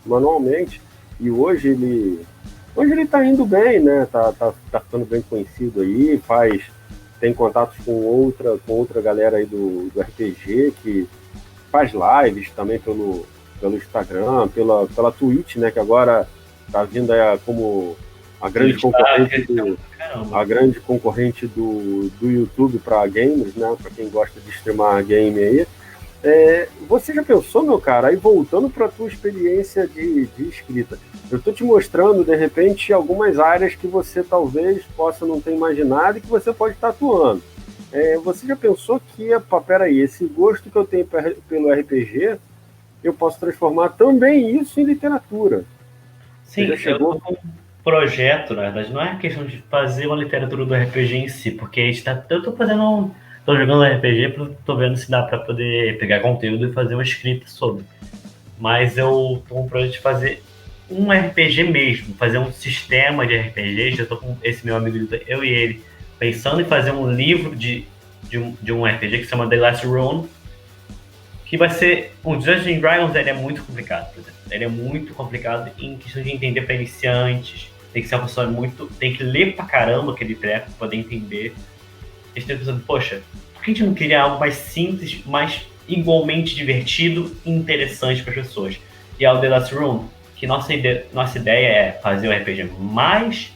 S1: manualmente, e hoje ele Hoje ele está indo bem, né? Tá ficando bem conhecido aí, tem contatos com outra galera aí do RPG que faz lives também pelo Instagram, pela Twitch, né? Que agora tá vindo aí como a grande concorrente a grande concorrente do YouTube para games, né? Para quem gosta de streamar game aí. Você já pensou, meu cara, aí voltando para a tua experiência de escrita, eu estou te mostrando, de repente, algumas áreas que você talvez possa não ter imaginado e que você pode estar atuando. Você já pensou que, peraí, esse gosto que eu tenho pelo RPG, eu posso transformar também isso em literatura?
S2: Sim, eu tô com um projeto, na verdade, não é questão de fazer uma literatura do RPG em si, porque eu tô fazendo tô jogando RPG, tô vendo se dá para poder pegar conteúdo e fazer uma escrita sobre. Mas eu tô com um projeto de fazer um RPG mesmo, fazer um sistema de RPG. Já tô com esse meu amigo, eu e ele, pensando em fazer um livro de um RPG que se chama The Last Rune, que vai ser... O Dungeons and Dragons, ele é muito complicado, por exemplo. Ele é muito complicado em questão de entender para iniciantes. Tem que ser uma pessoa tem que ler pra caramba aquele treco pra poder entender. A gente tá pensando, poxa, por que a gente não cria algo mais simples, mais igualmente divertido e interessante para as pessoas? E é o The Last Room, que nossa ideia é fazer o RPG mais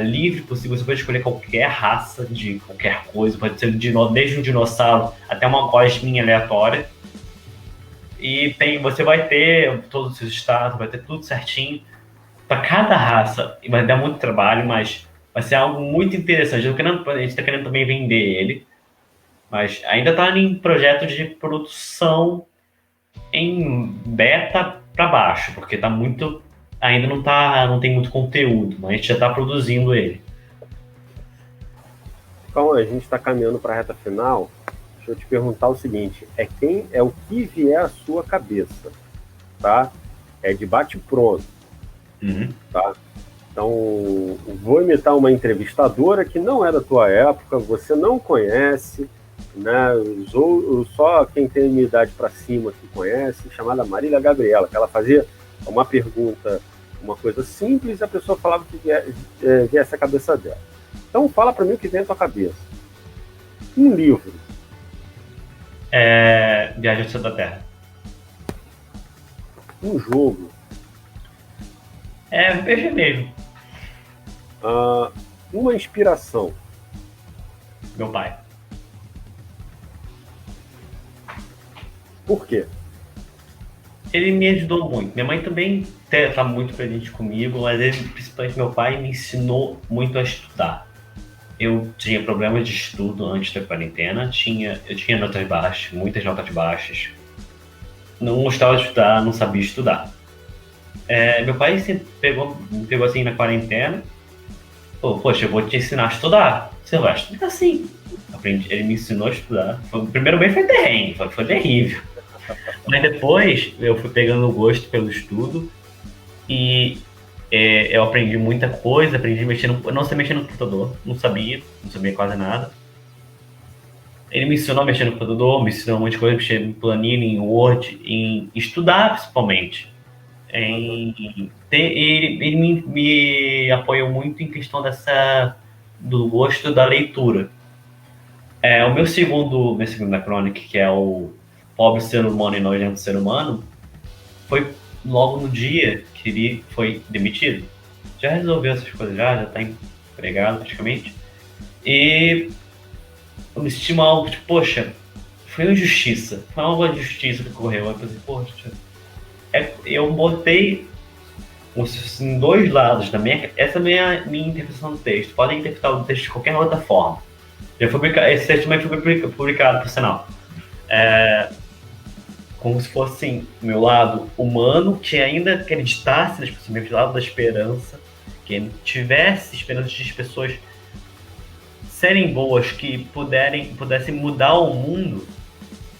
S2: livre possível. Você pode escolher qualquer raça de qualquer coisa, pode ser desde um dinossauro até uma gosminha aleatória. E você vai ter todos os seus status, vai ter tudo certinho para cada raça. E vai dar muito trabalho, mas vai ser algo muito interessante. A gente está querendo também vender ele, mas ainda está em projeto de produção em beta para baixo, porque tá muito, ainda não tem muito conteúdo, mas a gente já está produzindo ele.
S1: Então, a gente está caminhando para a reta final. Deixa eu te perguntar o seguinte: é o que vier à sua cabeça, tá? É de bate-pronto, tá? Então, vou imitar uma entrevistadora que não é da tua época, você não conhece, né? Só quem tem minha idade para cima que conhece, chamada Marília Gabriela, que ela fazia uma pergunta, uma coisa simples, e a pessoa falava que viesse a cabeça dela. Então, fala para mim o que vem à tua cabeça. Um livro.
S2: Viagem ao Centro da Terra.
S1: Um jogo.
S2: RPG mesmo.
S1: Uma inspiração.
S2: Meu pai.
S1: Por quê?
S2: Ele me ajudou muito. Minha mãe também está muito presente comigo, mas principalmente meu pai, me ensinou muito a estudar. Eu tinha problemas de estudo antes da quarentena, eu tinha notas baixas, muitas notas baixas. Não gostava de estudar, não sabia estudar. Meu pai sempre me pegou assim na quarentena. Poxa, eu vou te ensinar a estudar. Você vai estudar assim. Ele me ensinou a estudar. O primeiro mês foi terreno, foi terrível. Mas depois eu fui pegando o gosto pelo estudo e eu aprendi muita coisa, não sei mexer no computador, não sabia quase nada. Ele me ensinou a mexer no computador, me ensinou um monte de coisa, mexer em planilha, em Word, em estudar principalmente. Ele me apoiou muito em questão do gosto da leitura. O meu segundo Necronic, que é o Pobre Ser Humano e Nojento Ser Humano, foi logo no dia que ele foi demitido. Já resolveu essas coisas, já está empregado praticamente. E eu me senti mal, tipo, poxa, foi uma injustiça. Foi uma injustiça que ocorreu. Eu pensei, poxa, eu botei em dois lados da essa é minha interpretação do texto. Podem interpretar o texto de qualquer outra forma. Esse texto também foi publicado, por sinal. Como se fosse assim, meu lado humano, que ainda acreditasse nas pessoas, meu lado da esperança, que tivesse esperança de as pessoas serem boas, que pudessem mudar o mundo,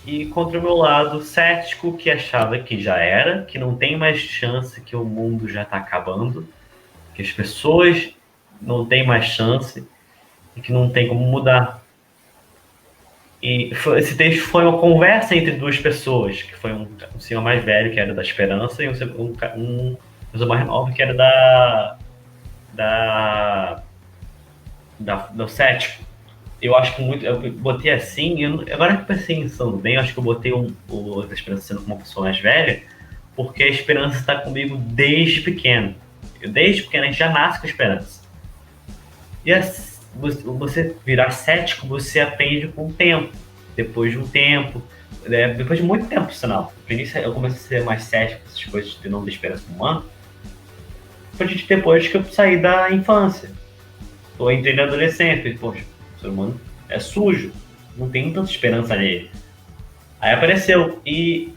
S2: e contra o meu lado cético, que achava que já era, que não tem mais chance, que o mundo já está acabando, que as pessoas não têm mais chance e que não tem como mudar. E esse texto foi uma conversa entre duas pessoas, que foi um senhor mais velho, que era da esperança, e um senhor mais novo, que era do cético. Eu acho que muito. Eu botei assim, agora que eu pensei pensando bem, eu acho que eu botei o da esperança sendo como uma pessoa mais velha, porque a esperança está comigo desde pequeno. Desde pequeno a gente já nasce com a esperança. E você virar cético, você aprende com o tempo. Depois de um tempo, depois de muito tempo, sinal. No início eu comecei a ser mais cético com essas coisas de não ter esperança humana. Depois que eu saí da infância. Ou entrei na adolescência. Poxa, o ser humano é sujo. Não tem tanta esperança nele. Aí apareceu. E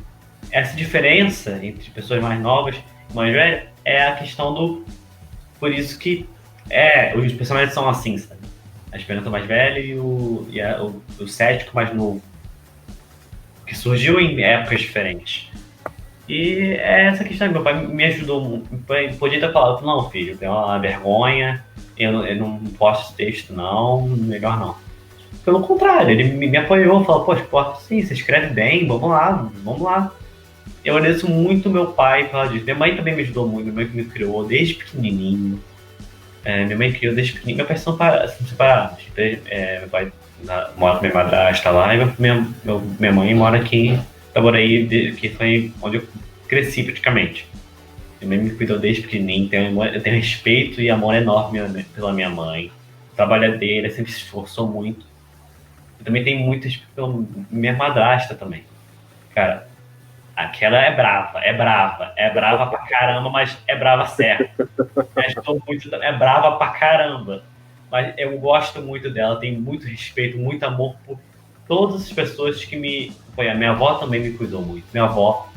S2: essa diferença entre pessoas mais novas e mais velhas é a questão do... Por isso que os personagens são assim, sabe? A esperança mais velha e o cético mais novo. Que surgiu em épocas diferentes. E é essa questão. Meu pai me ajudou muito. Podia ter falado, não, filho, é uma vergonha, eu não posto esse texto, não, melhor não. Pelo contrário, ele me apoiou, falou, poxa, sim, você escreve bem, vamos lá. Eu agradeço muito meu pai por causa disso. Minha mãe também me ajudou muito, minha mãe me criou desde pequenininho. Minha mãe criou desde pequenininho. Meu pai são separados. Meu pai mora com minha madrasta lá e minha mãe mora aqui em Itaboraí, que foi onde eu cresci praticamente. Minha mãe me cuidou desde pequenininho, eu tenho respeito e amor enorme pela minha mãe. Trabalhadeira, sempre se esforçou muito. Eu também tenho muito respeito pela minha madrasta também. Cara, aquela é brava pra caramba, mas é brava certo. É brava pra caramba. Mas eu gosto muito dela, tenho muito respeito, muito amor por todas as pessoas que me apoiam. Minha avó também me cuidou muito. Minha avó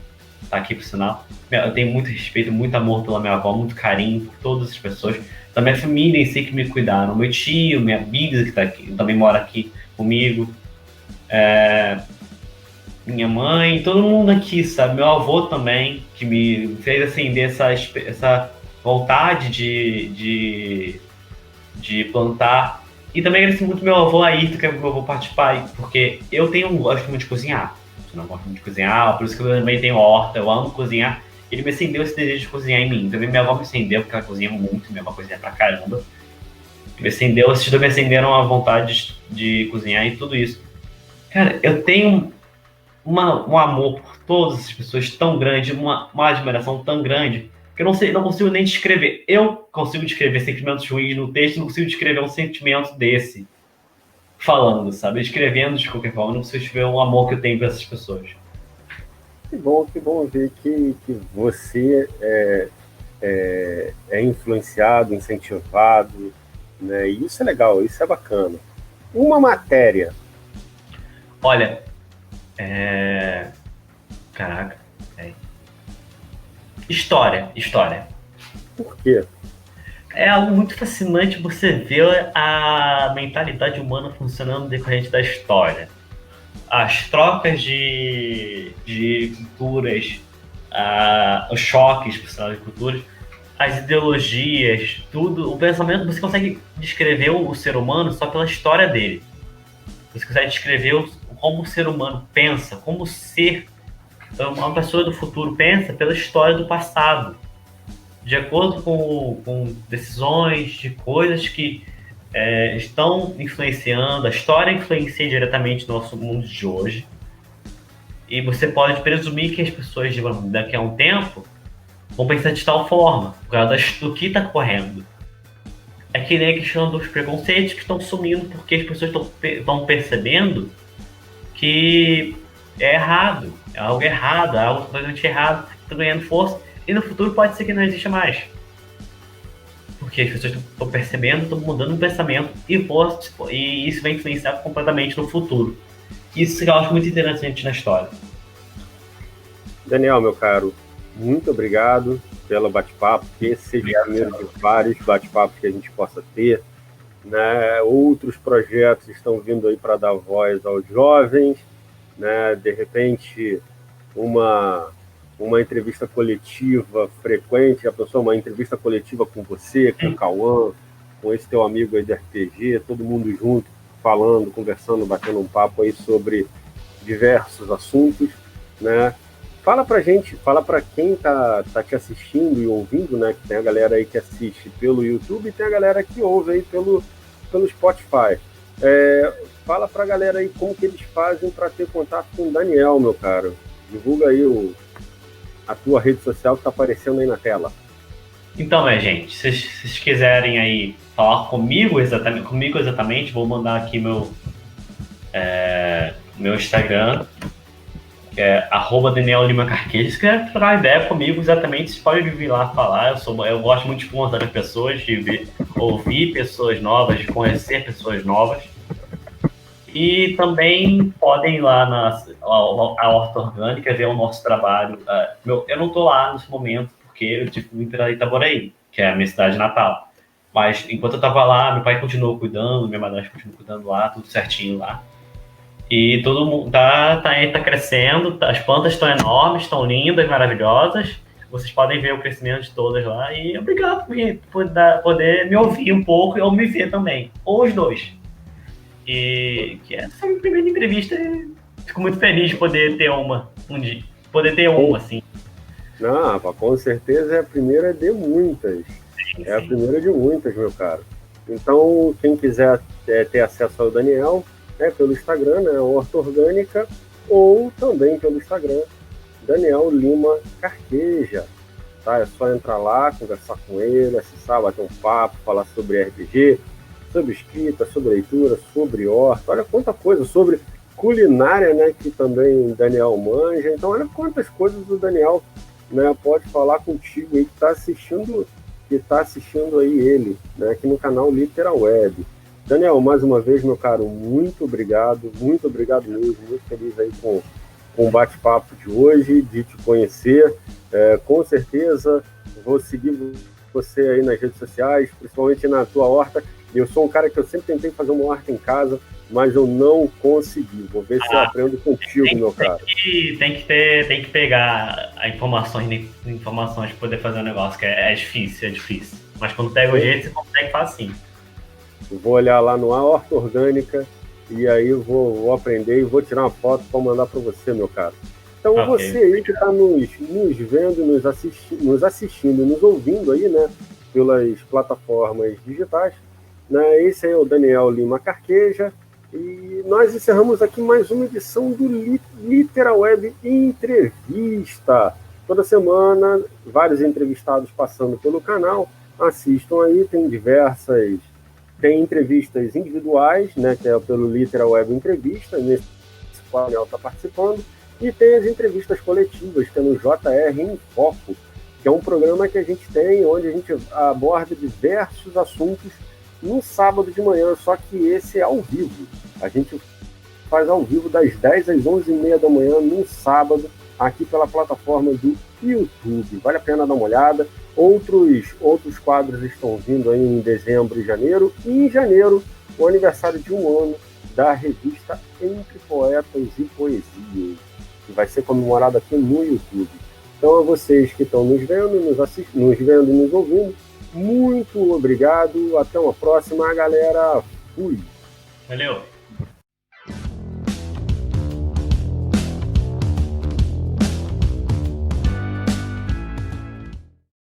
S2: tá aqui por sinal. Eu tenho muito respeito, muito amor pela minha avó, muito carinho por todas as pessoas. Da minha família em si que me cuidaram. Meu tio, minha amiga que tá aqui, também mora aqui comigo. Minha mãe, todo mundo aqui, sabe? Meu avô também, que me fez acender essa vontade de plantar. E também agradeço muito meu avô Ayrton, que é meu avô participar, porque eu gosto muito de cozinhar. Eu não gosto muito de cozinhar, por isso que eu também tenho horta, eu amo cozinhar. Ele me acendeu esse desejo de cozinhar em mim. Também minha avó me acendeu, porque ela cozinha muito, minha avó cozinha pra caramba. Esses dois me acenderam a vontade de cozinhar e tudo isso. Cara, eu tenho um amor por todas as pessoas tão grande, uma admiração tão grande, que eu não consigo nem descrever. Eu consigo descrever sentimentos ruins no texto, não consigo descrever um sentimento desse falando, sabe? Escrevendo de qualquer forma, não consigo descrever o amor que eu tenho por essas pessoas.
S1: Que bom ver que você é influenciado, incentivado, né? E isso é legal, isso é bacana. Uma matéria.
S2: Olha, caraca. História.
S1: Por quê?
S2: É algo muito fascinante você ver a mentalidade humana funcionando decorrente da história. As trocas de culturas, os choques, por sinal, de culturas, as ideologias, tudo, o pensamento, você consegue descrever o ser humano só pela história dele. Você consegue descrever como o ser humano pensa, como ser uma pessoa do futuro pensa pela história do passado, de acordo com decisões, de coisas que estão influenciando, a história influencia diretamente no nosso mundo de hoje. E você pode presumir que as pessoas daqui a um tempo vão pensar de tal forma, por causa do que está correndo. É que nem a questão dos preconceitos que estão sumindo porque as pessoas estão percebendo que é errado, é algo errado, é algo totalmente errado, está ganhando força, e no futuro pode ser que não exista mais. Porque as pessoas estão percebendo, estão mudando o pensamento e isso vai influenciar completamente no futuro. Isso eu acho muito interessante na história.
S1: Daniel, meu caro, muito obrigado pelo bate-papo, que esse seja o primeiro de vários bate-papos que a gente possa ter. Né? Outros projetos estão vindo aí para dar voz aos jovens, né? De repente, uma entrevista coletiva frequente, a pessoa, uma entrevista coletiva com você, com o Cauã, com esse teu amigo aí do RPG, todo mundo junto, falando, conversando, batendo um papo aí sobre diversos assuntos, né? Fala pra gente, fala pra quem tá te assistindo e ouvindo, né? Que tem a galera aí que assiste pelo YouTube e tem a galera que ouve aí pelo Spotify. Fala pra galera aí como que eles fazem para ter contato com o Daniel, meu caro. Divulga aí a tua rede social que tá aparecendo aí na tela.
S2: Então, minha gente, se vocês quiserem aí falar comigo exatamente, vou mandar aqui meu Instagram, que é @DanielLimaCarqueja. Se quiser trocar ideia comigo exatamente, vocês podem vir lá falar. Eu gosto muito de conversar com as pessoas, de ouvir pessoas novas, de conhecer pessoas novas. E também podem ir lá a Horta Orgânica, ver o nosso trabalho. Eu não estou lá nesse momento, porque eu tive que vir para Itaboraí, que é a minha cidade natal. Mas enquanto eu estava lá, meu pai continuou cuidando, minha madrasta continuou cuidando lá, tudo certinho lá. E todo mundo tá crescendo, as plantas estão enormes, estão lindas, maravilhosas. Vocês podem ver o crescimento de todas lá. E obrigado por poder me ouvir um pouco ou me ver também. Ou os dois. E que essa é a minha primeira entrevista. Fico muito feliz de poder ter uma um dia. Poder ter uma, assim.
S1: Não, com certeza é a primeira de muitas.
S2: Sim,
S1: a primeira de muitas, meu caro. Então, quem quiser ter acesso ao Daniel, pelo Instagram, né, Horta Orgânica, ou também pelo Instagram, Daniel Lima Carqueja. Tá? É só entrar lá, conversar com ele, acessar, bater um papo, falar sobre RPG, sobre escrita, sobre leitura, sobre horta, olha quanta coisa, sobre culinária, né, que também Daniel manja. Então, olha quantas coisas o Daniel, né, pode falar contigo aí que está assistindo aí ele, né, aqui no canal Literal Web. Daniel, mais uma vez, meu caro, muito obrigado mesmo, muito feliz aí com o bate-papo de hoje, de te conhecer. Com certeza vou seguir você aí nas redes sociais, principalmente na tua horta. Eu sou um cara que eu sempre tentei fazer uma horta em casa, mas eu não consegui. Vou ver se eu aprendo contigo, meu cara.
S2: Tem que pegar informações para poder fazer um negócio, que é difícil. Mas quando pega o jeito, você consegue facinho.
S1: Vou olhar lá no Horta Orgânica e aí vou aprender e vou tirar uma foto para mandar para você, meu cara. Então, você aí que está nos vendo, nos assistindo, nos ouvindo aí, né, pelas plataformas digitais, né, esse aí é o Daniel Lima Carqueja e nós encerramos aqui mais uma edição do Literal Web Entrevista. Toda semana, vários entrevistados passando pelo canal. Assistam aí, tem entrevistas individuais, né, que é pelo Literal Web Entrevista, nesse qual o Daniel está participando, e tem as entrevistas coletivas, que é no JR em Foco, que é um programa que a gente tem, onde a gente aborda diversos assuntos no sábado de manhã, só que esse é ao vivo. A gente faz ao vivo das 10 às 11h30 da manhã, no sábado, aqui pela plataforma do YouTube. Vale a pena dar uma olhada. Outros quadros estão vindo aí em dezembro e janeiro. E em janeiro, o aniversário de 1 ano da revista Entre Poetas e Poesias, que vai ser comemorado aqui no YouTube. Então, a vocês que estão nos vendo, nos vendo e nos ouvindo, muito obrigado. Até uma próxima, galera. Fui.
S2: Valeu.